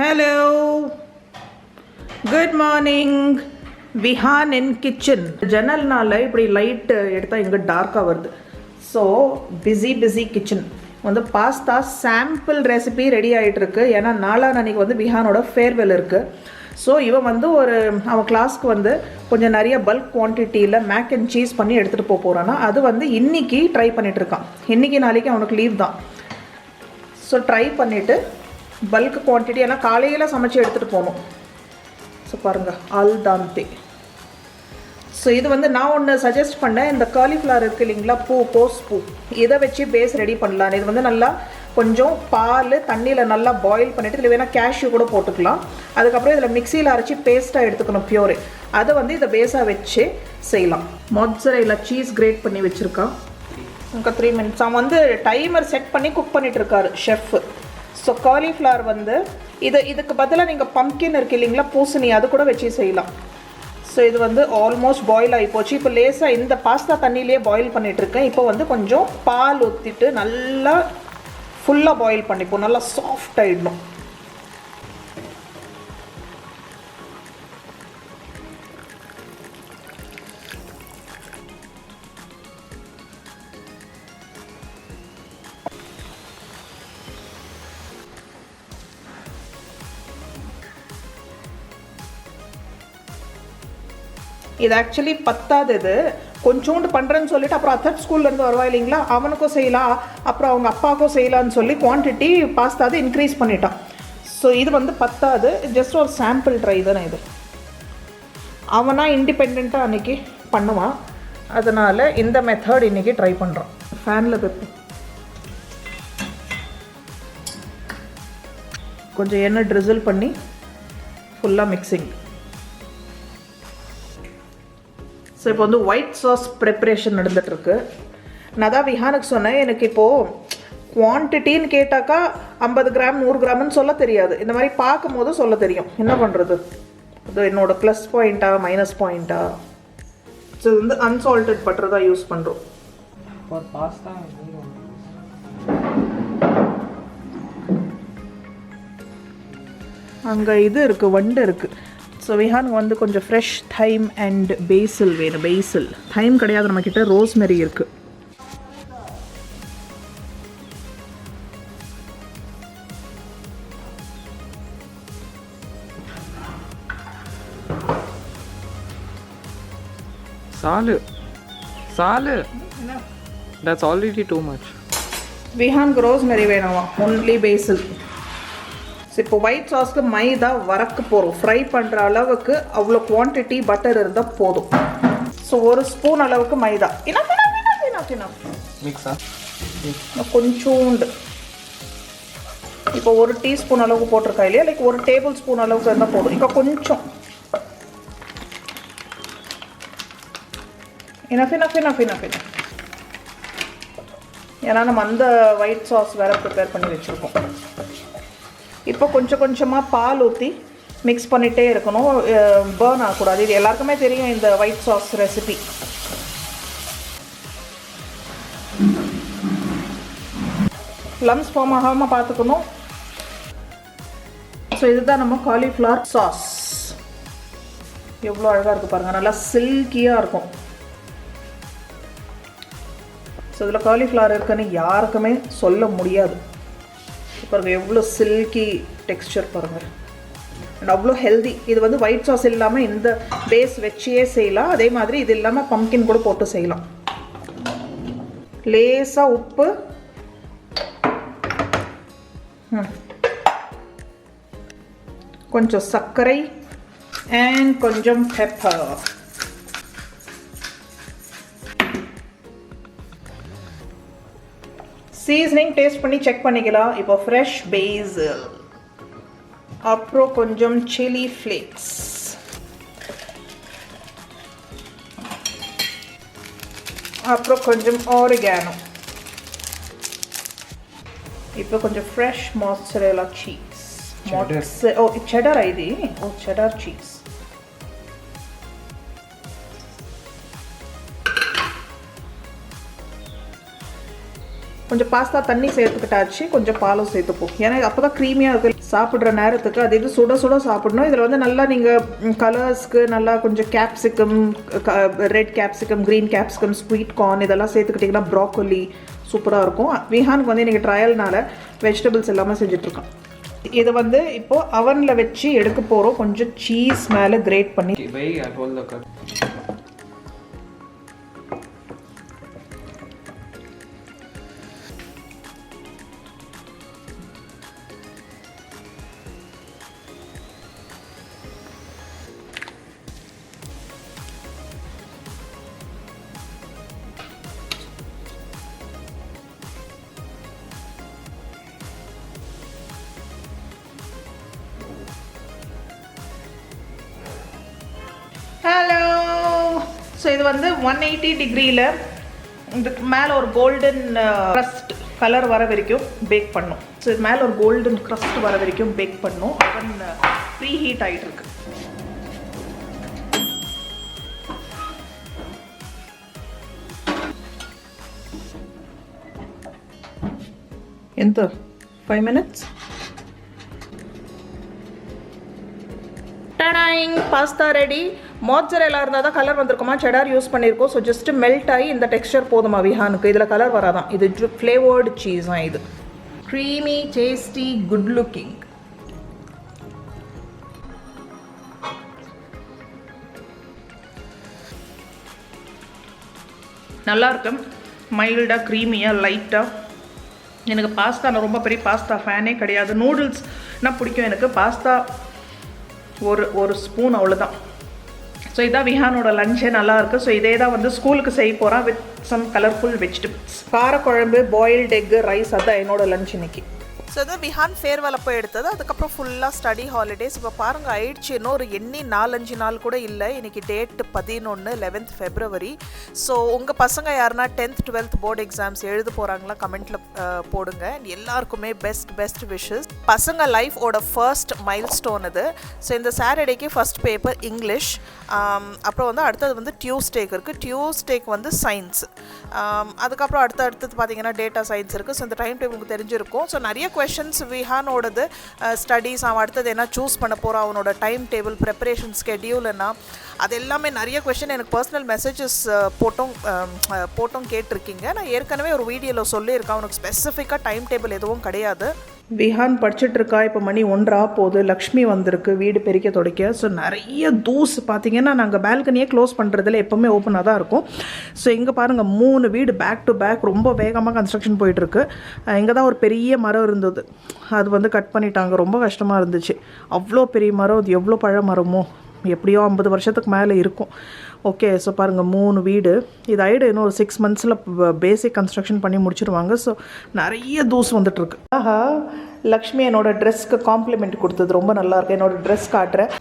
Hello. Good morning. Vihan in kitchen. ஜன்னல்னால இப்படி light எடுத்தால் எங்கே டார்க்காக வருது. ஸோ பிஸி கிச்சன் வந்து பாஸ்தா சாம்பிள் ரெசிபி ரெடி ஆகிட்டுருக்கு. ஏன்னா நாளான்னைக்கு வந்து விஹானோட ஃபேர்வெல் இருக்குது. ஸோ இவன் வந்து அவன் கிளாஸ்க்கு வந்து கொஞ்சம் நிறைய பல்க் குவான்டிட்டியில் மேக் அண்ட் சீஸ் பண்ணி எடுத்துகிட்டு போகிறான்னா அது வந்து இன்றைக்கி ட்ரை பண்ணிகிட்ருக்கான். இன்றைக்கி நாளைக்கு அவனுக்கு லீவ் தான். ஸோ ட்ரை பண்ணிவிட்டு பல்க் குவான்டிட்டி எல்லாம் காலையில் சமைச்சு எடுத்துகிட்டு போகணும். ஸோ பாருங்கள் ஆல் தாந்தே. ஸோ இது வந்து நான் ஒன்று சஜஸ்ட் பண்ணேன். இந்த காலிஃப்ளவர் இருக்குது இல்லைங்களா, கோஸ் பூ, இதை வச்சு பேஸ் ரெடி பண்ணலாம். இது வந்து நல்லா கொஞ்சம் பால் தண்ணியில் நல்லா பாயில் பண்ணிவிட்டு இதில் வேணால் கேஷ்யூ கூட போட்டுக்கலாம். அதுக்கப்புறம் இதில் மிக்சியில் அரைச்சி பேஸ்ட்டாக எடுத்துக்கணும் பியூரு. அதை வந்து இதை பேஸாக வச்சு செய்யலாம். மொட்சரெல்லா சீஸ் கிரேட் பண்ணி வச்சுருக்கான். ఇంకా 3 minutes அவன் வந்து டைமர் செட் பண்ணி குக் பண்ணிகிட்டு இருக்காரு ஷெஃப்பு. ஸோ காலிஃப்ளவர் வந்து இதுக்கு பதிலாக நீங்கள் பம்ப்கின் இருக்குது இல்லைங்களா, பூசணி, அது கூட வச்சு செய்யலாம். ஸோ இது வந்து ஆல்மோஸ்ட் பாயில் ஆகி போச்சு. இப்போ லேசாக இந்த பாஸ்தா தண்ணியிலே பாயில் பண்ணிகிட்ருக்கேன். இப்போ வந்து கொஞ்சம் பால் ஊற்றிட்டு நல்லா ஃபுல்லாக பாயில் பண்ணிப்போம். நல்லா சாஃப்ட் ஆகிடணும். இது ஆக்சுவலி பத்தாது. இது கொஞ்சோண்டு பண்ணுறேன்னு சொல்லிட்டு அப்புறம் அத்தட் ஸ்கூல்லேருந்து வருவா இல்லைங்களா, அவனுக்கும் செய்யலாம், அப்புறம் அவங்க அப்பாவுக்கும் செய்யலான்னு சொல்லி குவான்டிட்டி பாஸ்தாது இன்க்ரீஸ் பண்ணிட்டான். ஸோ இது வந்து பத்தாது. ஜஸ்ட் ஒரு சாம்பிள் ட்ரை தானே இது. அவனா இண்டிபெண்ட்டாக அன்றைக்கி பண்ணுவான். அதனால் இந்த மெத்தட் இன்றைக்கி ட்ரை பண்ணுறான். ஃபேனில் வைப்போம். கொஞ்சம் எண்ணெய் ட்ரிசில் பண்ணி ஃபுல்லாக மிக்சிங். ஸோ இப்போ வந்து ஒயிட் சாஸ் ப்ரிப்ரேஷன் நடந்துகிட்ருக்கு. நான் தான் விஹானுக்கு சொன்னேன், எனக்கு இப்போது குவான்டிட்டின்னு கேட்டாக்கா 50 கிராம் 100 கிராம்னு சொல்ல தெரியாது. இந்த மாதிரி பார்க்கும் போது சொல்ல தெரியும். என்ன பண்ணுறது, அது என்னோட ப்ளஸ் பாயிண்ட்டா மைனஸ் பாயிண்ட்டா. ஸோ இது வந்து அன்சால்டட் பட்டர் தான் யூஸ் பண்ணுறோம். அங்கே இது இருக்குது, வண்டு இருக்குது. ஸோ விஹான் வந்து கொஞ்சம் ஃப்ரெஷ் தைம் அண்ட் பேசில் வேணும். பேசில் தைம் கிடையாது நம்மக்கிட்ட, ரோஸ்மெரி இருக்குது. சாலு that's already too much. விஹானுக்கு ரோஸ்மெரி வேணுமா, ஒன்லி பேசில். இப்போ ஒயிட் சாஸ்க்கு மைதா வறக்க போகிறோம். ஃப்ரை பண்ணுற அளவுக்கு அவ்வளோ குவான்டிட்டி பட்டர் இருந்தால் போதும். ஸோ 1 ஸ்பூன் அளவுக்கு மைதா மிக்ஸா கொஞ்சோண்டு. இப்போ 1 டீஸ்பூன் அளவுக்கு போட்டிருக்கா இல்லையா, லைக் 1 டேபிள் ஸ்பூன் அளவுக்கு இருந்தால் போதும். இப்போ கொஞ்சம் enough. ஏன்னா நம்ம அந்த ஒயிட் சாஸ் வேறு ப்ரிப்பேர் பண்ணி வச்சுருக்கோம். இப்போ கொஞ்சமாக பால் ஊற்றி மிக்ஸ் பண்ணிகிட்டே இருக்கணும். பர்ன் ஆகக்கூடாது. இது எல்லாருக்குமே தெரியும் இந்த white sauce recipe. Lumps form ஆகாமல் பார்த்துக்கணும். ஸோ இதுதான் நம்ம காலிஃப்ளவர் சாஸ். எவ்வளோ அழகாக இருக்குது பாருங்கள், நல்லா சில்கியாக இருக்கும். ஸோ இதில் காலிஃப்ளவர் இருக்குன்னு யாருக்குமே சொல்ல முடியாது. பாருங்கள் எவ்வளோ சில்கி டெக்ஸ்சர் பாருங்கள், அண்ட் அவ்வளோ ஹெல்தி. இது வந்து ஒயிட் சாஸ் இல்லாமல் இந்த பேஸ் வச்சியே செய்யலாம். அதே மாதிரி இது இல்லாமல் பம்ப்கின் கூட போட்டு செய்யலாம். லேசாக உப்பு, கொஞ்சம் சர்க்கரை அண்ட் கொஞ்சம் பெப்பர். சீசனிங் டேஸ்ட் பண்ணி செக் பண்ணிக்கலாம். இப்போ ஃப்ரெஷ் பேசில், அப்புறம் கொஞ்சம் சில்லி ஃப்ளேக்ஸ், அப்புறம் கொஞ்சம் ஆரிகானோ, இப்போ கொஞ்சம் ஃப்ரெஷ் மொட்சரெல்லா சீஸ். செடர் இது, செடர் சீஸ். கொஞ்சம் பாஸ்தா தண்ணி சேர்த்துக்கிட்டாச்சு, கொஞ்சம் பாலும் சேர்த்துப்போம். ஏன்னா அப்போ தான் க்ரீமியாக இருக்குது. சாப்பிட்ற நேரத்துக்கு அது இது சுட சுட சாப்பிடணும். இதில் வந்து நல்லா நீங்கள் கலர்ஸ்க்கு நல்லா கொஞ்சம் capsicum, red capsicum, green capsicum, sweet corn இதெல்லாம் சேர்த்துக்கிட்டிங்கன்னா ப்ராக்கோலி சூப்பராக இருக்கும். விஹானுக்கு வந்து இன்றைக்கி ட்ரையல்னால வெஜிடபிள்ஸ் எல்லாமே செஞ்சிட்ருக்கோம். இது வந்து இப்போது அவனில் வச்சு எடுக்க போகிறோம். கொஞ்சம் சீஸ் மேலே கிரேட் பண்ணி ஹலோ. ஸோ இது வந்து 180 டிகிரியில் இதுக்கு மேலே ஒரு கோல்டன் க்ரஸ்ட் கலர் வர வரைக்கும் பேக் பண்ணும். ஸோ இது மேலே ஒரு கோல்டன் க்ரஸ்ட் வர வரைக்கும் பேக் பண்ணும். அவன் ப்ரீ ஹீட் ஆகிட்டு இருக்கு. ఎంత 5 minutes. டடாயிங், பாஸ்தா ரெடி. மோட்சரெல்லா இருந்தால் தான் கலர் வந்திருக்குமா, செடார் யூஸ் பண்ணியிருக்கோம். ஸோ ஜஸ்ட்டு மெல்ட் ஆகி இந்த டெக்ஸ்சர் போதுமா விஹானுக்கு. இதில் கலர் வராதான். இது ஃப்ளேவர்டு சீஸ் தான். இது க்ரீமி, டேஸ்டி, குட் லுக்கிங். நல்லாயிருக்கு. மைல்டாக, க்ரீமியாக, லைட்டாக. எனக்கு பாஸ்தா, நான் ரொம்ப பெரிய பாஸ்தா ஃபேனே கிடையாது. நூடுல்ஸ்னால் பிடிக்கும் எனக்கு. பாஸ்தா ஒரு ஸ்பூன் அவ்வளோதான். ஸோ இதான் விஹானோட லஞ்சே நல்லாயிருக்கு. ஸோ இதே தான் வந்து ஸ்கூலுக்கு செய்ய போகிறான் வித் சம் கலர்ஃபுல் வெஜிடபிள்ஸ். காரக்குழம்பு, பாயில்டு எக்கு, ரைஸ், அதுதான் என்னோட லஞ்ச் இன்னைக்கு. ஸோ இது விஹான் ஃபேர்வெல் அப்போ எடுத்தது. அதுக்கப்புறம் ஃபுல்லாக ஸ்டடி ஹாலிடேஸ். இப்போ பாருங்கள் ஆயிடுச்சு. இன்னும் ஒரு 4-5 நாள் கூட இல்லை. இன்றைக்கி டேட் 11 ஃபெப்ரவரி. ஸோ உங்கள் பசங்க யாருன்னா 10th 12th போர்டு எக்ஸாம்ஸ் எழுத போகிறாங்களா கமெண்ட்டில் போடுங்க. எல்லாருக்குமே பெஸ்ட் விஷஸ். பசங்க லைஃபோட ஃபர்ஸ்ட் மைல் ஸ்டோன் இது. ஸோ இந்த சாட்டர்டேக்கு ஃபர்ஸ்ட் பேப்பர் இங்கிலீஷ். அப்புறம் வந்து அடுத்தது வந்து டியூஸ்டேக்கு இருக்குது. டியூஸ்டேக்கு வந்து சயின்ஸ். அதுக்கப்புறம் அடுத்தது பார்த்தீங்கன்னா டேட்டா சயின்ஸ் இருக்குது. ஸோ இந்த டைம் டேபிளுக்கு தெரிஞ்சிருக்கும். ஸோ நிறைய கொஷின்ஸ் விஹானோடது ஸ்டடீஸ், அவன் அடுத்தது என்ன சூஸ் பண்ண போகிறான், அவனோட டைம் டேபிள், ப்ரிப்பரேஷன் ஸ்கெடியூல் என்ன, அது எல்லாமே நிறைய கொஷின் எனக்கு பர்சனல் மெசேஜஸ் போட்டும் கேட்டிருக்கீங்க. நான் ஏற்கனவே ஒரு வீடியோவில் சொல்லியிருக்கேன். அவனுக்கு ஸ்பெசிஃபிக்காக டைம் டேபிள் எதுவும் கிடையாது. விஹான் படிச்சுட்ருக்கா. இப்போ மணி 1 போகுது. லக்ஷ்மி வந்திருக்கு வீடு பெருக்க துடைக்க. ஸோ நிறைய தூஸ் பார்த்தீங்கன்னா நாங்கள் பால்கனியே க்ளோஸ் பண்ணுறதுல எப்போவுமே ஓப்பனாக தான் இருக்கும். ஸோ இங்கே பாருங்கள் 3 வீடு பேக் டு பேக் ரொம்ப வேகமாக கன்ஸ்ட்ரக்ஷன் போயிட்டுருக்கு. இங்கே தான் ஒரு பெரிய மரம் இருந்தது. அது வந்து கட் பண்ணிட்டாங்க. ரொம்ப கஷ்டமாக இருந்துச்சு. அவ்வளோ பெரிய மரம். அது எவ்வளோ பழ மரமோ, எப்படியோ 50 வருஷத்துக்கு மேலே இருக்கும். ஓகே. ஸோ பாருங்கள் 3 வீடு. இது ஆகிடும். இன்னும் ஒரு 6 monthஸில் பேசிக் கன்ஸ்ட்ரக்ஷன் பண்ணி முடிச்சிருவாங்க. ஸோ நிறைய தூசு வந்துட்டுருக்கு. ஆஹா, லக்ஷ்மி என்னோடய ட்ரெஸ்க்கு காம்ப்ளிமெண்ட் கொடுத்தது ரொம்ப நல்லாயிருக்கு. என்னோடய ட்ரெஸ் காட்டுறேன்.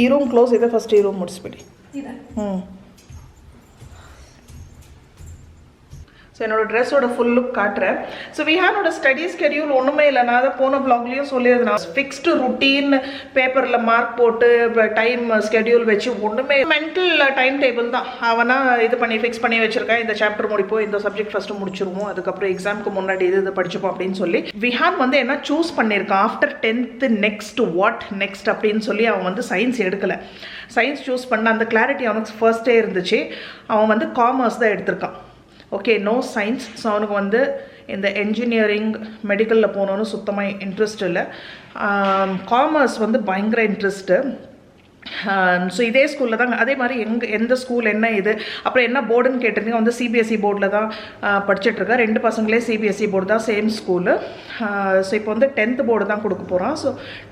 ಈ ರೂಮ್ ಕ್ಲೋಸ್ ಇದೆ. ಫಸ್ಟ್ ಈ ರೂಮ್ ಮುಡಿಸ್ಬಿಡಿ. ஸோ என்னோடய ட்ரெஸ்ஸோட ஃபுல் லுக் காட்டுறேன். ஸோ விஹானோட ஸ்டடி ஸ்கெடியூல் ஒன்றுமே இல்லை. நான் அதை போன ப்ளாக்லேயும் சொல்லியிருந்தேன். நான் ஃபிக்ஸ்டு ருட்டீன் பேப்பரில் மார்க் போட்டு டைம் ஸ்கெடியூல் வச்சு ஒன்றுமே மென்டல் டைம் டேபிள் தான். அவனா இது பண்ணி ஃபிக்ஸ் பண்ணி வச்சுருக்கேன். இந்த சாப்டர் முடிப்போம், இந்த சப்ஜெக்ட் ஃபஸ்ட்டு முடிச்சிருவோம், அதுக்கப்புறம் எக்ஸாமுக்கு முன்னாடி இது படிச்சுப்போம் அப்படின்னு சொல்லி. விஹான் வந்து என்ன சூஸ் பண்ணியிருக்கான் ஆஃப்டர் 10th வாட் நெக்ஸ்ட் அப்படின்னு சொல்லி. அவன் வந்து சயின்ஸ் எடுக்கலை. சயின்ஸ் சூஸ் பண்ண அந்த கிளாரிட்டி அவனுக்கு ஃபர்ஸ்டே இருந்துச்சு. அவன் வந்து காமர்ஸ் தான் எடுத்திருக்கான். Okay, no science. ஸோ அவனுக்கு வந்து இந்த என்ஜினியரிங், மெடிக்கலில் போகணுன்னு சுத்தமாக இன்ட்ரெஸ்ட் இல்லை. காமர்ஸ் வந்து பயங்கர இன்ட்ரெஸ்ட்டு. ஸோ இதே ஸ்கூலில் தான். அதே மாதிரி எந்த ஸ்கூல் என்ன இது அப்புறம் என்ன போர்டுன்னு கேட்டிருந்தீங்க. வந்து சிபிஎஸ்சி போர்டில் தான் படிச்சுட்ருக்கேன். 2 பசங்களே சிபிஎஸ்சி போர்டு தான், சேம் ஸ்கூலு. ஸோ இப்போ வந்து 10th போர்டு தான் கொடுக்க போகிறான். ஸோ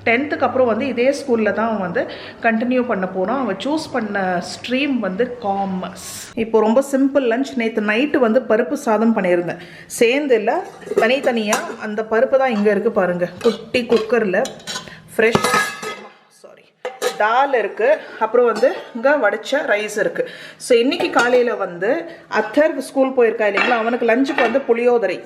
10th அப்புறம் வந்து இதே ஸ்கூலில் தான் அவன் வந்து கண்டினியூ பண்ண போகிறான். அவன் சூஸ் பண்ண ஸ்ட்ரீம் வந்து காமர்ஸ். இப்போ ரொம்ப சிம்பிள் லஞ்ச். நேற்று நைட்டு வந்து பருப்பு சாதம் பண்ணியிருந்தேன். சேர்ந்து இல்லை, தனித்தனியாக. அந்த பருப்பு தான் இங்கே இருக்குது பாருங்கள். குட்டி குக்கரில் ஃப்ரெஷ் தால் இருக்குது. அப்புறம் வந்து இங்கே வடித்த ரைஸ் இருக்குது. ஸோ இன்றைக்கி காலையில் வந்து அத்தர் ஸ்கூல் போயிருக்கா இல்லைங்களா, அவனுக்கு லஞ்சுக்கு வந்து புளியோதரை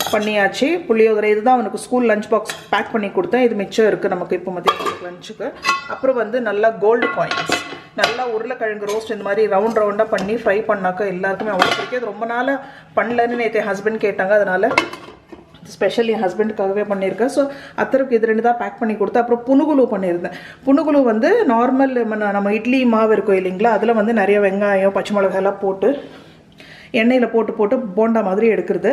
பண்ணியாச்சு. புளியோதரை இதுதான் அவனுக்கு ஸ்கூல் லஞ்ச் பாக்ஸ் பேக் பண்ணி கொடுத்தேன். இது மிச்சம் இருக்குது நமக்கு இப்போ மதியம் லஞ்சுக்கு. அப்புறம் வந்து நல்லா கோல்டு காயின்ஸ், நல்லா உருளைக்கிழங்கு ரோஸ்ட் இந்த மாதிரி ரவுண்டாக பண்ணி ஃப்ரை பண்ணாக்க எல்லாருக்குமே அவ்வளோ பிடிக்கும். அது ரொம்ப நாளாக பண்ணலன்னு நேற்று ஹஸ்பண்ட் கேட்டாங்க. அதனால் ஸ்பெஷல் என் ஹஸ்பண்டுக்காகவே பண்ணியிருக்கேன். ஸோ அத்தருக்கு இது 2 தான் பேக் பண்ணி கொடுத்தேன். அப்புறம் புனுகுலு பண்ணியிருந்தேன். புனுகுலு வந்து நார்மல் நம்ம இட்லி மாவு இருக்கும் இல்லைங்களா, அதில் வந்து நிறைய வெங்காயம் பச்சை மிளகாயெல்லாம் போட்டு எண்ணெயில் போட்டு போண்டா மாதிரி எடுக்கிறது.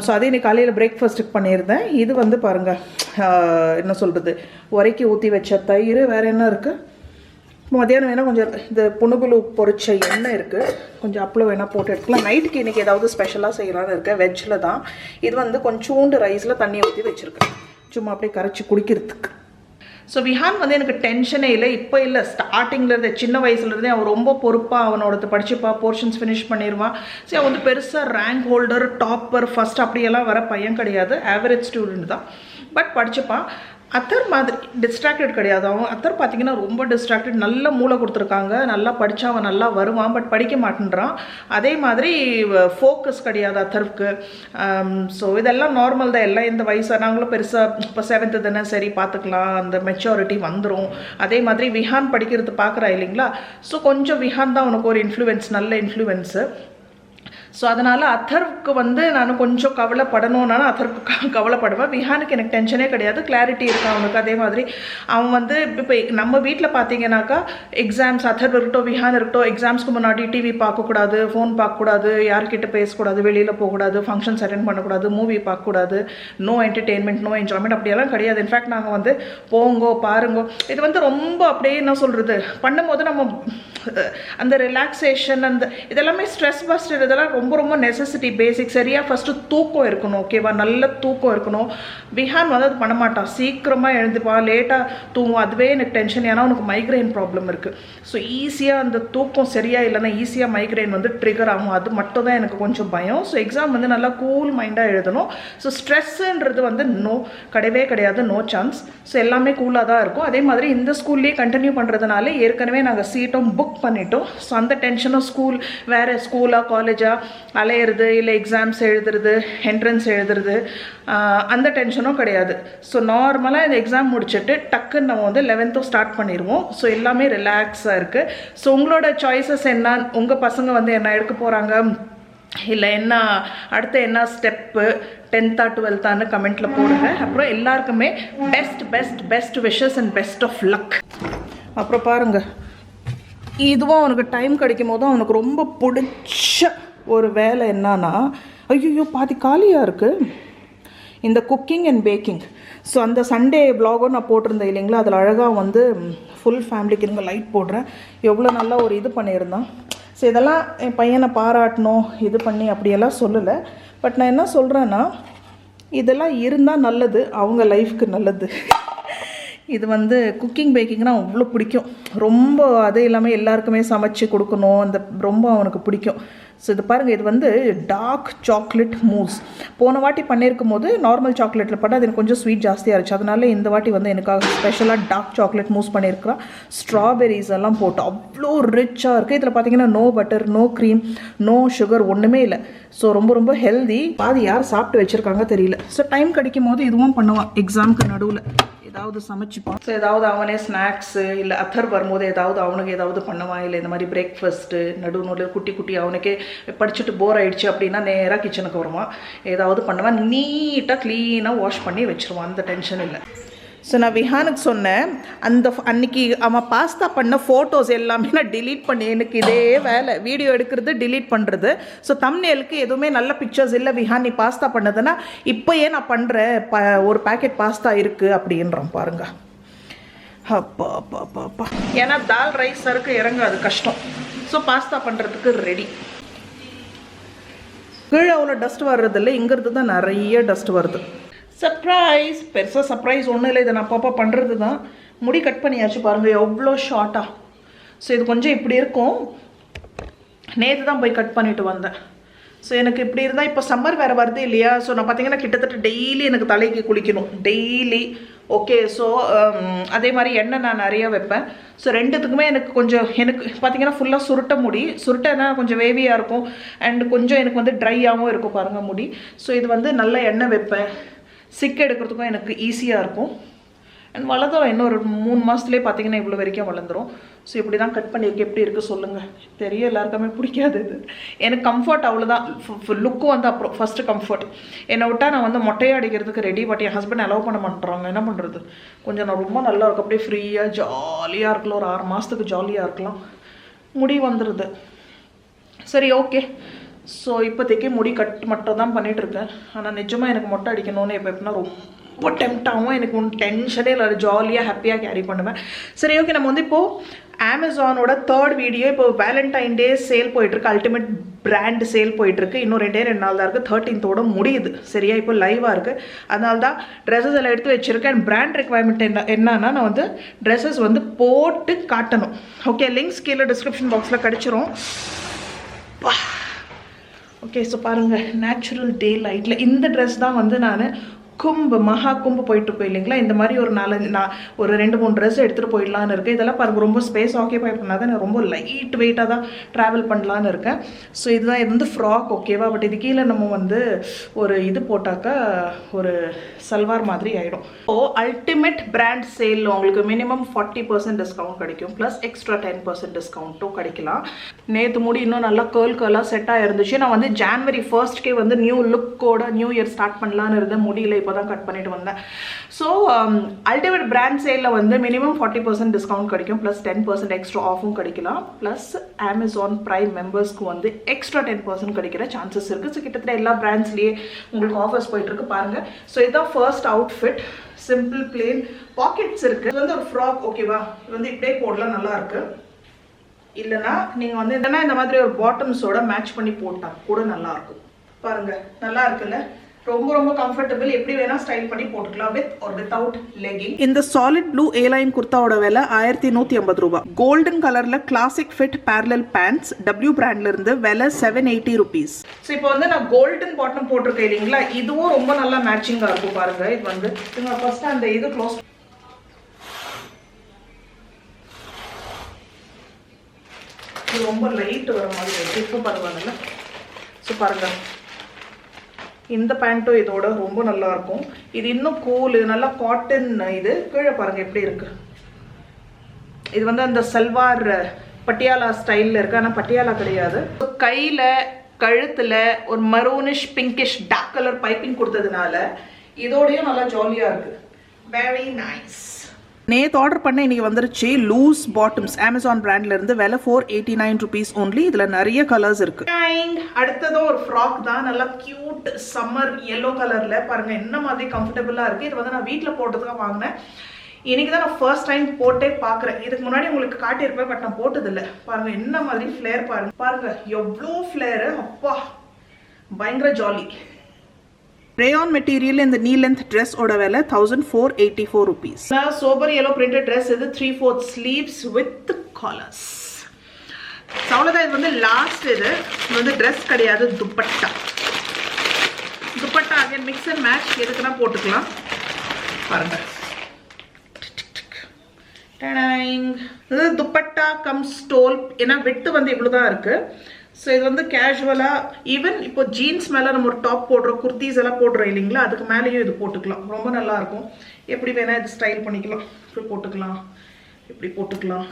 ஸோ அதே இன்னைக்கு காலையில் பிரேக்ஃபாஸ்ட்டுக்கு பண்ணியிருந்தேன். இது வந்து பாருங்கள், என்ன சொல்கிறது, உரைக்கி ஊற்றி வச்ச தயிர், வேறு என்ன இருக்குது, மதியானம் வேணால் கொஞ்சம் இந்த புனுகுலு பொரிச்ச எண்ணெய் இருக்குது, கொஞ்சம் அப்பளம் வேணால் போட்டு எடுத்துக்கலாம். நைட்டுக்கு இன்றைக்கி ஏதாவது ஸ்பெஷலாக செய்யலான்னு இருக்கேன். வெஜ்ஜில் தான். இது வந்து கொஞ்சோண்டு ரைஸில் தண்ணி ஊற்றி வச்சுருக்கேன், சும்மா அப்படியே கரைச்சி குடிக்கிறதுக்கு. ஸோ விஹான் வந்து எனக்கு டென்ஷனே இல்லை, இப்போ இல்லை, ஸ்டார்டிங்லேருந்து சின்ன வயசுலேருந்தே அவன் ரொம்ப பொறுப்பாக அவனோடது படிச்சுப்பா, போர்ஷன்ஸ் ஃபினிஷ் பண்ணிடுவான். சரி, அவன் வந்து பெருசாக ரேங்க் ஹோல்டர், டாப்பர், ஃபஸ்ட் அப்படியெல்லாம் வர பையன் கிடையாது, ஆவரேஜ் ஸ்டூடெண்ட் தான். பட் படிச்சுப்பான். அத்தர் மாதிரி டிஸ்ட்ராக்டட் கிடையாது. அவன் அத்தர் பார்த்தீங்கன்னா ரொம்ப டிஸ்ட்ராக்டட். நல்ல மூளை கொடுத்துருக்காங்க, நல்லா படித்தா அவன் நல்லா வருவான், பட் படிக்க மாட்டேன்றான். அதே மாதிரி ஃபோக்கஸ் கிடையாது அத்தருக்கு. ஸோ இதெல்லாம் நார்மல் தான். எல்லாம் இந்த வயசு நாங்களும் பெருசாக இப்போ 7th தானே, சரி பார்த்துக்கலாம், அந்த மெச்சூரிட்டி வந்துடும். அதே மாதிரி விஹான் படிக்கிறது பார்க்குறா இல்லைங்களா, ஸோ கொஞ்சம் விஹான் தான் அவனுக்கு ஒரு இன்ஃப்ளூயன்ஸ், நல்ல இன்ஃப்ளூயன்ஸு. ஸோ அதனால் அத்தருக்கு வந்து நான் கொஞ்சம் கவலைப்படணும்னாலும் அத்தருக்கு கவலைப்படுவேன். விஹானுக்கு எனக்கு டென்ஷனே கிடையாது, கிளாரிட்டி இருக்குது அவனுக்கு. அதே மாதிரி அவன் வந்து இப்போ நம்ம வீட்டில் பார்த்தீங்கன்னாக்கா எக்ஸாம்ஸ் அத்தர் இருக்கட்டும் விஹான் இருக்கட்டும், எக்ஸாம்ஸ்க்கு முன்னாடி டிவி பார்க்கக்கூடாது, ஃபோன் பார்க்கக்கூடாது, யார்கிட்ட பேசக்கூடாது, வெளியில் போகக்கூடாது, ஃபங்க்ஷன்ஸ் அட்டென்ட் பண்ணக்கூடாது, மூவி பார்க்கக்கூடாது, நோ என்டர்டெயின்மெண்ட், நோ என்ஜாய்மெண்ட், அப்படியெல்லாம் கிடையாது. இன்ஃபேக்ட் நாங்கள் வந்து போங்கோ பாருங்கோ, இது வந்து ரொம்ப அப்படியே என்ன சொல்கிறது, பண்ணும்போது நம்ம அந்த ரிலாக்ஸேஷன், அந்த இதெல்லாமே ஸ்ட்ரெஸ் பஸ்டர், இதெல்லாம் ரொம்ப ரொம்ப நெசசிட்டி, பேசிக். சரியாக ஃபஸ்ட்டு தூக்கம் இருக்கணும், ஓகேவா, நல்ல தூக்கம் இருக்கணும். விஹான் வந்து அது பண்ண மாட்டான், சீக்கிரமாக எழுந்துப்பான், லேட்டாக தூங்குவான். அதுவே எனக்கு டென்ஷன், ஏன்னா அவனுக்கு மைக்ரைன் ப்ராப்ளம் இருக்குது. ஸோ ஈஸியாக அந்த தூக்கம் சரியாக இல்லைன்னா ஈஸியாக மைக்ரைன் வந்து ட்ரிகர் ஆகும். அது மட்டும் தான் எனக்கு கொஞ்சம் பயம். ஸோ எக்ஸாம் வந்து நல்லா கூல் மைண்டாக எழுதணும். ஸோ ஸ்ட்ரெஸ்ஸுன்றது வந்து கிடையவே கிடையாது, நோ சான்ஸ். ஸோ எல்லாமே கூலாக தான் இருக்கும். அதே மாதிரி இந்த ஸ்கூல்லேயே கண்டினியூ பண்ணுறதுனால ஏற்கனவே நாங்கள் சீட்டும் புக் பண்ணிட்டோம். ஸோ அந்த டென்ஷனும் ஸ்கூல் வேறு ஸ்கூலாக காலேஜாக அலையிறது, இல்லை எக்ஸாம்ஸ் எழுதுறது, என்ட்ரன்ஸ் எழுதுறது, அந்த டென்ஷனும் கிடையாது. ஸோ நார்மலாக இந்த எக்ஸாம் முடிச்சுட்டு டக்குன்னு நம்ம வந்து 11th ஸ்டார்ட் பண்ணிடுவோம். ஸோ எல்லாமே ரிலாக்ஸாக இருக்குது. ஸோ உங்களோட சாய்ஸஸ் என்ன, உங்கள் பசங்க வந்து என்ன எடுக்க போகிறாங்க, இல்லை என்ன அடுத்த என்ன ஸ்டெப்பு, 10th 12th கமெண்ட்டில் போடுங்க. அப்புறம் எல்லாருக்குமே best best best wishes and best of luck. அப்புறம் பாருங்கள், இதுவும் அவனுக்கு டைம் கிடைக்கும் போது அவனுக்கு ரொம்ப பிடிச்ச ஒரு வேலை என்னன்னா, ஐயோ பாதி காலியாக இருக்குது, இந்த குக்கிங் அண்ட் பேக்கிங். ஸோ அந்த சண்டே வ்ளாகும் நான் போட்டிருந்தேன் இல்லைங்களா, அதில் அழகாக வந்து ஃபுல் ஃபேமிலிக்கு இங்கே லைட் போடுறேன், எவ்வளோ நல்லா ஒரு இது பண்ணியிருந்தான். ஸோ இதெல்லாம் என் பையனை பாராட்டணும், இது பண்ணி அப்படியெல்லாம் சொல்லலை. பட் நான் என்ன சொல்கிறேன்னா, இதெல்லாம் இருந்தால் நல்லது, அவங்க லைஃப்க்கு நல்லது. இது வந்து குக்கிங் பேக்கிங்னால் அவ்வளோ பிடிக்கும், ரொம்ப. அது இல்லாமல் எல்லாருக்குமே சமைச்சு கொடுக்கணும், அந்த ரொம்ப அவனுக்கு பிடிக்கும். ஸோ இது பாருங்கள், இது வந்து டார்க் சாக்லேட் மூஸ். போன வாட்டி பண்ணியிருக்கும் போது நார்மல் சாக்லேட்டில் பண்ணால் அது எனக்கு கொஞ்சம் ஸ்வீட் ஜாஸ்தியாக இருந்துச்சு. அதனால இந்த வாட்டி வந்து எனக்காக ஸ்பெஷலாக டார்க் சாக்லேட் மூஸ் பண்ணியிருக்கிறேன். ஸ்ட்ராபெரிஸ் எல்லாம் போட்டு அவ்வளோ ரிச்சாக இருக்குது. இதில் பார்த்தீங்கன்னா no butter, no cream, no sugar, ஒன்றுமே இல்லை. ஸோ ரொம்ப ரொம்ப ஹெல்தி. பாதி யார் சாப்பிட்டு வச்சுருக்காங்க தெரியல. ஸோ டைம் கிடைக்கும் போது இதுவும் பண்ணுவான், எக்ஸாமுக்கு நடுவில் ஏதாவது சமைச்சிப்பான். ஸோ ஏதாவது அவனே ஸ்நாக்ஸு, இல்லை அத்தர் வரும்போது ஏதாவது அவனுக்கு ஏதாவது பண்ணுவான், இல்லை இந்த மாதிரி பிரேக்ஃபாஸ்ட்டு நடுவில் குட்டி குட்டி அவனுக்கே படிச்சுட்டு போர் ஆகிடுச்சு அப்படின்னா நேராக கிச்சனுக்கு வருவான், ஏதாவது பண்ணுவான், நீட்டாக க்ளீனாக வாஷ் பண்ணி வச்சுருவான், அந்த டென்ஷன் இல்லை. ஸோ நான் விஹானுக்கு சொன்னேன், அன்னைக்கு அவன் பாஸ்தா பண்ண ஃபோட்டோஸ் எல்லாமே நான் டிலீட் பண்ணி, எனக்கு இதே வேலை, வீடியோ எடுக்கிறது டிலீட் பண்ணுறது. ஸோ தம்ப்நெயிலுக்கு எதுவுமே நல்ல பிக்சர்ஸ் இல்லை, விஹான் நீ பாஸ்தா பண்ணதுன்னா இப்போ ஏன் நான் பண்ணுறேன், ஒரு பேக்கெட் பாஸ்தா இருக்குது அப்படின்றான் பாருங்க. அப்பா அப்பா அப்பா அப்பா, ஏன்னா தால் ரைஸ் சருக்கு இறங்காது, கஷ்டம். ஸோ பாஸ்தா பண்ணுறதுக்கு ரெடி. கீழே அவ்வளோ டஸ்ட் வர்றதில்லை, இங்கிறது தான் நிறைய டஸ்ட் வருது. சர்ப்ரைஸ், பெருசாக சர்ப்ரைஸ் ஒன்றும் இல்லை, இதை நான் அப்பப்போ பண்ணுறது தான். முடி கட் பண்ணியாச்சு பாருங்கள், எவ்வளோ ஷார்ட்டாக. ஸோ இது கொஞ்சம் இப்படி இருக்கும், நேற்று தான் போய் கட் பண்ணிவிட்டு வந்தேன். ஸோ எனக்கு இப்படி இருந்தால், இப்போ சம்மர் வேறு வருது இல்லையா, ஸோ நான் பார்த்தீங்கன்னா கிட்டத்தட்ட டெய்லி எனக்கு தலைக்கு குளிக்கணும், டெய்லி. ஓகே, ஸோ அதே மாதிரி எண்ணெய் நான் நிறையா வைப்பேன். ஸோ ரெண்டுத்துக்குமே எனக்கு கொஞ்சம், எனக்கு பார்த்தீங்கன்னா ஃபுல்லாக சுருட்ட முடி, சுருட்டைனா கொஞ்சம் வேவியாக இருக்கும், அண்ட் கொஞ்சம் எனக்கு வந்து ட்ரையாகவும் இருக்கும் பாருங்கள் முடி. ஸோ இது வந்து நல்ல எண்ணெய் வைப்பேன், சிக்கு எடுக்கிறதுக்கும் எனக்கு ஈஸியாக இருக்கும். அண்ட் வளர்ந்துடும் இன்னும் ஒரு 3 மாதத்துலேயே பார்த்தீங்கன்னா இவ்வளோ வரைக்கும் வளர்ந்துடும். ஸோ இப்படி தான் கட் பண்ணியிருக்கு. எப்படி இருக்குது சொல்லுங்கள். தெரியும் எல்லாருக்குமே பிடிக்காது இது. எனக்கு கம்ஃபர்ட் அவ்வளோதான். லுக்கும் வந்து அப்புறம் ஃபஸ்ட்டு கம்ஃபர்ட். என்னை விட்டால் நான் வந்து மொட்டையாக அடிக்கிறதுக்கு ready. But N husband allow பண்ண மாட்டேறாங்க. என்ன பண்ணுறது, கொஞ்சம் நான் ரொம்ப நல்லா இருக்கும். அப்படியே ஃப்ரீயாக ஜாலியாக இருக்கலாம். ஒரு 6 மாதத்துக்கு ஜாலியாக இருக்கலாம். முடி வந்துடுது. சரி ஓகே. ஸோ இப்போதைக்கு முடி கட் மட்டும் தான் பண்ணிகிட்ருக்கேன். ஆனால் நிஜமாக எனக்கு மொட்டை அடிக்கணும்னு எப்படின்னா ரொம்ப டெம்ட் ஆகும். எனக்கு ஒன்றும் டென்ஷனே இல்லை. ஜாலியாக ஹாப்பியாக கேரி பண்ணுவேன். சரி ஓகே. நம்ம வந்து இப்போது அமேசானோட 3rd வீடியோ இப்போ வேலண்டைன் டே சேல் போயிட்டுருக்கு. அல்டிமேட் பிராண்ட் சேல் போயிட்டுருக்கு. இன்னும் 2 நாள் தான் இருக்குது. 13th முடியுது. சரியா, இப்போ லைவாக இருக்குது. அதனால தான் ட்ரெஸ்ஸஸ் எல்லாம் எடுத்து வச்சுருக்கேன். அண்ட் பிராண்ட் ரெக்வயர்மெண்ட் என்னன்னா நான் வந்து ட்ரெஸ்ஸஸ் வந்து போட்டு காட்டணும். ஓகே, லிங்க்ஸ் கீழே டிஸ்கிரிப்ஷன் பாக்ஸில் கிடச்சிரும். ஓகே, ஸோ பாருங்கள், நேச்சுரல் டே லைட்டில் இந்த ட்ரெஸ் தான் வந்து நான் மகா கும்பு போயிட்டுருப்போம் இல்லைங்களா. இந்த மாதிரி ஒரு 2-3 ட்ரெஸ் எடுத்துகிட்டு போயிடலான்னு இருக்கேன். இதெல்லாம் பாருங்கள் ரொம்ப ஸ்பேஸ் ஆக்கியபை பண்ணாதான் நான் ரொம்ப லைட் வெயிட்டாக தான் ட்ராவல் பண்ணலான்னு இருக்கேன். ஸோ இதுதான் இது வந்து ஃப்ராக். ஓகேவா. பட் இது கீழே நம்ம வந்து ஒரு இது போட்டாக்கா ஒரு சல்வார் மாதிரி ஆகிடும். ஸோ அல்டிமேட் பிராண்ட் சேல் உங்களுக்கு மினிமம் 40% டிஸ்கவுண்ட் கிடைக்கும். ப்ளஸ் எக்ஸ்ட்ரா 10% டிஸ்கவுண்ட்டும் கிடைக்கலாம். நேற்று முடி இன்னும் நல்லா கேர்லாக செட்டாக இருந்துச்சு. நான் வந்து January 1st வந்து நியூ லுக்கோட நியூ இயர் ஸ்டார்ட் பண்ணலான்னு இருந்தேன். முடியல, இப்போ தான் கட் பண்ணிட்டு வந்தேன். ஸோ அல்டிமேட் பிராண்ட் சேலில் வந்து மினிமம் 40% டிஸ்கவுண்ட் கிடைக்கும். ப்ளஸ் 10% எக்ஸ்ட்ரா ஆஃபும் கிடைக்கலாம். ப்ளஸ் அமேசான் ப்ரைம் மெம்பர்ஸ்க்கு வந்து எக்ஸ்ட்ரா 10% கிடைக்கிற சான்சஸ் இருக்குது. ஸோ கிட்டத்தட்ட எல்லா பிராண்ட்ஸ்லேயே உங்களுக்கு ஆஃபர்ஸ் போயிட்டுருக்கு பாருங்கள். ஸோ இதுதான் first outfit. Simple plane pockets இருக்குது. இது வந்து ஒரு ஃப்ராக். ஓகேவா. இது வந்து இப்படியே போடலாம், நல்லா இருக்கு. இல்லைனா நீங்கள் வந்து இந்த மாதிரி ஒரு பாட்டம்ஸோட மேட்ச் பண்ணி போட்டால் கூட நல்லாயிருக்கும். பாருங்கள், நல்லா இருக்குல்ல. ரொம்ப ரொம்ப கம்ஃபர்டபிள். எப்படி வேணா ஸ்டைல் பண்ணி போட்டுக்கலாம், வித் ஆர் வித்அவுட் லெகிங். இந்த சாலிட் ப்ளூ ஏலைன் குர்த்தாவோட விலை 1150 ரூபாய். கோல்டன் கலர்ல classic fit parallel pants W பிராண்ட்ல இருந்து விலை 780 rupees. ஸோ இப்போ வந்து நான் கோல்டன் பாட்டம் போட்டிருக்கேன் இல்லைங்களா, இதுவும் ரொம்ப நல்லா மேட்சிங்கா இருக்கும். பாருங்க, இது வந்து ஃபர்ஸ்ட் அந்த இது க்ளோஸ். இது ரொம்ப லைட் வர மாதிரி இருக்கு. இப்போ பரவாயில்ல. ஸோ பாருங்க, இந்த பேண்ட்டும் இதோட ரொம்ப நல்லா இருக்கும். இது இன்னும் கூல், நல்லா காட்டன். இது கீழே பாருங்க எப்படி இருக்கு. இது வந்து அந்த சல்வார் பட்டியாலா ஸ்டைலில் இருக்கு. ஆனால் பட்டியாலா கிடையாது. கையில் கழுத்தில் ஒரு maroonish pinkish dark colour piping கொடுத்ததுனால இதோடையும் நல்லா ஜாலியாக இருக்கு. Very nice. நேற்று ஆர்டர் பண்ண இன்னைக்கு வந்துருச்சு லூஸ் பாட்டம்ஸ். அமேசான் பிராண்ட்ல இருந்து விலை 489 rupees only. இதுல நிறைய கலர்ஸ் இருக்கு. அடுத்ததும் ஒரு ஃப்ராக் தான். நல்லா கியூட் சம்மர் yellow கலர்ல. பாருங்க என்ன மாதிரி கம்ஃபர்டபுளா இருக்கு. இது வந்து நான் வீட்டில் போட்டதுக்காக வாங்கினேன். இன்னைக்கு தான் நான் ஃபர்ஸ்ட் டைம் போட்டே பார்க்குறேன். இதுக்கு முன்னாடி உங்களுக்கு காட்டியிருப்பேன், பட் நான் போட்டதில்லை. பாருங்க என்ன மாதிரி ஃப்ளேர். பாருங்க எவ்வளோ ஃப்ளேரு. அப்பா பயங்கர ஜாலி. ரேயான் மெட்டீரியல் இந்த நீ லென்த் ட்ரெஸ் ஓட விலை 1484 rupees. Sober yellow printed dress. இது 3/4 ஸ்லீவ்ஸ் வித் காலர்ஸ். அவ்வளோதான். இது வந்து லாஸ்ட். இது வந்து ட்ரெஸ் கிடையாது, dupatta. Dupatta again mix and match. எதுக்குன்னா போட்டுக்கலாம். பாருங்க, இது துப்பட்டா கம் ஸ்டோல். ஏன்னா வெட்டு வந்து இவ்வளோதான் இருக்கு. ஸோ இது வந்து கேஷுவலாக, ஈவன் இப்போ ஜீன்ஸ் மேலே நம்ம ஒரு டாப் போடுறோம், குர்த்திஸ் எல்லாம் போடுறோம் இல்லைங்களா, அதுக்கு மேலேயும் இது போட்டுக்கலாம். ரொம்ப நல்லாயிருக்கும். எப்படி வேணால் இது ஸ்டைல் பண்ணிக்கலாம். இப்படி போட்டுக்கலாம், இப்படி போட்டுக்கலாம்.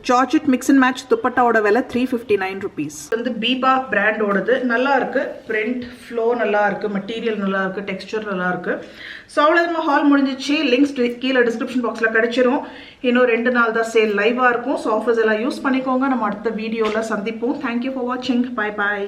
ஜார்ஜெட் மிக்ஸ் அண்ட் மேட்ச் துப்பட்டாவோட விலை 359 rupees. வந்து பீபா பிராண்டோடது. நல்லா இருக்கு. பிரிண்ட் ஃப்ளோ நல்லா இருக்கு. மெட்டீரியல் நல்லா இருக்கு. டெக்ஸ்டர் நல்லா இருக்கு. ஸோ அவ்வளோ நம்ம ஹால் முடிஞ்சிச்சு. லிங்க்ஸ் கீழே டிஸ்கிரிப்ஷன் பாக்ஸில் கிடைச்சிரும். இன்னும் 2 நாள் தான் சேல் லைவாக இருக்கும். ஸோ ஆஃபர்ஸ் எல்லாம் யூஸ் பண்ணிக்கோங்க. நம்ம அடுத்த வீடியோவில் சந்திப்போம். தேங்க்யூ ஃபார் வாட்சிங். Bye bye.